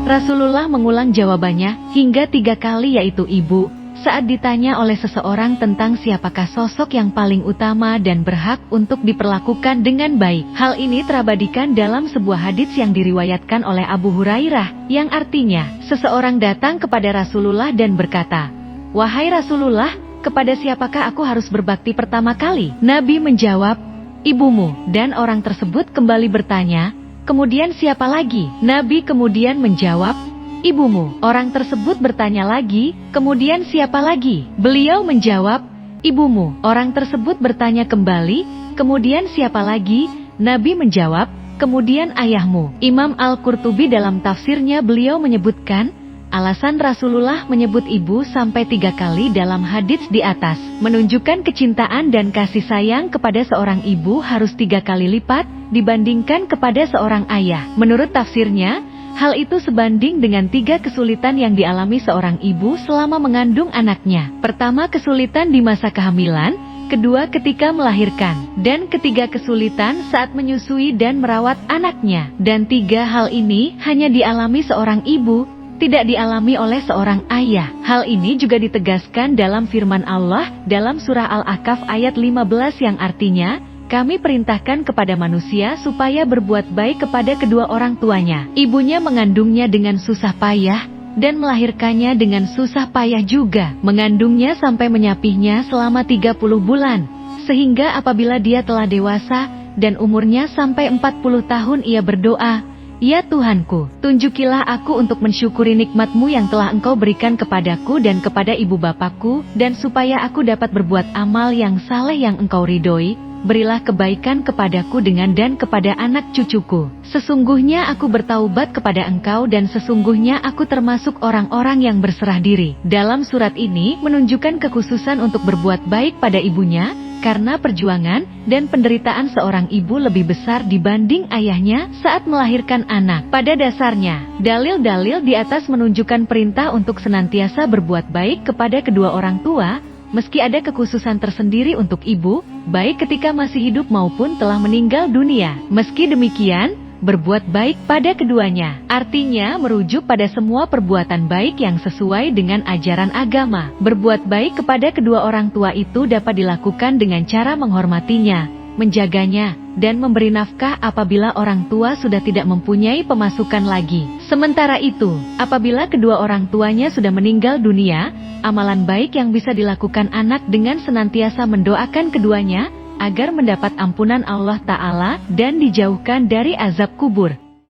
Rasulullah mengulang jawabannya hingga 3 kali yaitu ibu, saat ditanya oleh seseorang tentang siapakah sosok yang paling utama dan berhak untuk diperlakukan dengan baik. Hal ini terabadikan dalam sebuah hadits yang diriwayatkan oleh Abu Hurairah, yang artinya, seseorang datang kepada Rasulullah dan berkata, "Wahai Rasulullah, kepada siapakah aku harus berbakti pertama kali?" Nabi menjawab, "Ibumu," dan orang tersebut kembali bertanya, "Kemudian siapa lagi?" Nabi kemudian menjawab, "Ibumu." Orang tersebut bertanya lagi, "Kemudian siapa lagi?" Beliau menjawab, "Ibumu." Orang tersebut bertanya kembali, "Kemudian siapa lagi?" Nabi menjawab, "Kemudian ayahmu." Imam Al-Qurtubi dalam tafsirnya beliau menyebutkan, alasan Rasulullah menyebut ibu sampai 3 kali dalam hadits di atas, menunjukkan kecintaan dan kasih sayang kepada seorang ibu harus 3 kali lipat dibandingkan kepada seorang ayah. Menurut tafsirnya, hal itu sebanding dengan 3 kesulitan yang dialami seorang ibu selama mengandung anaknya. Pertama, kesulitan di masa kehamilan, kedua ketika melahirkan, dan ketiga kesulitan saat menyusui dan merawat anaknya. Dan 3 hal ini hanya dialami seorang ibu, tidak dialami oleh seorang ayah. Hal ini juga ditegaskan dalam firman Allah dalam surah Al-Ahqaf ayat 15 yang artinya, "Kami perintahkan kepada manusia supaya berbuat baik kepada kedua orang tuanya." Ibunya mengandungnya dengan susah payah, dan melahirkannya dengan susah payah juga. Mengandungnya sampai menyapihnya selama 30 bulan. Sehingga apabila dia telah dewasa, dan umurnya sampai 40 tahun ia berdoa, "Ya Tuhanku, tunjukilah aku untuk mensyukuri nikmat-Mu yang telah Engkau berikan kepadaku dan kepada ibu bapakku, dan supaya aku dapat berbuat amal yang saleh yang Engkau ridhoi. Berilah kebaikan kepadaku dengan dan kepada anak cucuku. Sesungguhnya aku bertaubat kepada Engkau dan sesungguhnya aku termasuk orang-orang yang berserah diri." Dalam surat ini menunjukkan kekhususan untuk berbuat baik pada ibunya, karena perjuangan dan penderitaan seorang ibu lebih besar dibanding ayahnya saat melahirkan anak. Pada dasarnya, dalil-dalil di atas menunjukkan perintah untuk senantiasa berbuat baik kepada kedua orang tua, meski ada kekhususan tersendiri untuk ibu, baik ketika masih hidup maupun telah meninggal dunia. Meski demikian, berbuat baik pada keduanya artinya merujuk pada semua perbuatan baik yang sesuai dengan ajaran agama. Berbuat baik kepada kedua orang tua itu dapat dilakukan dengan cara menghormatinya, menjaganya, dan memberi nafkah apabila orang tua sudah tidak mempunyai pemasukan lagi. Sementara itu, apabila kedua orang tuanya sudah meninggal dunia, amalan baik yang bisa dilakukan anak dengan senantiasa mendoakan keduanya agar mendapat ampunan Allah Ta'ala dan dijauhkan dari azab kubur.